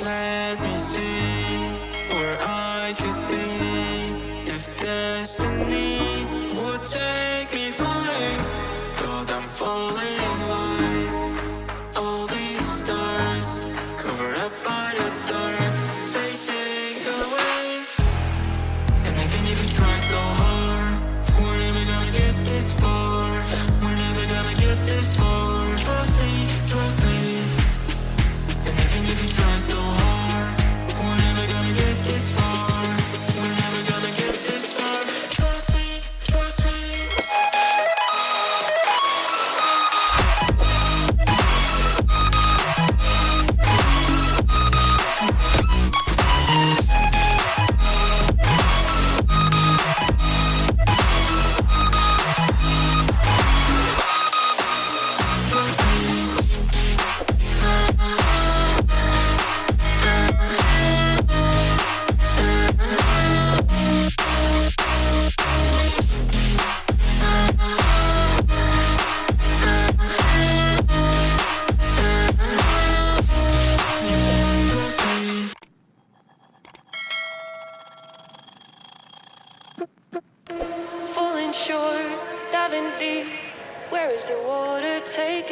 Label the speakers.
Speaker 1: Let me see where I could be if destiny would take me flying. God, I'm falling like all these stars, covered up by the dark, facing away. And even if you try so hard, we're never gonna get this far. We're never gonna get this far. Trust me, trust me. And even if you try so hard, we're never gonna get this far. We're never gonna get this far. Trust me, trust me.
Speaker 2: Falling short, diving deep. Where is the water taking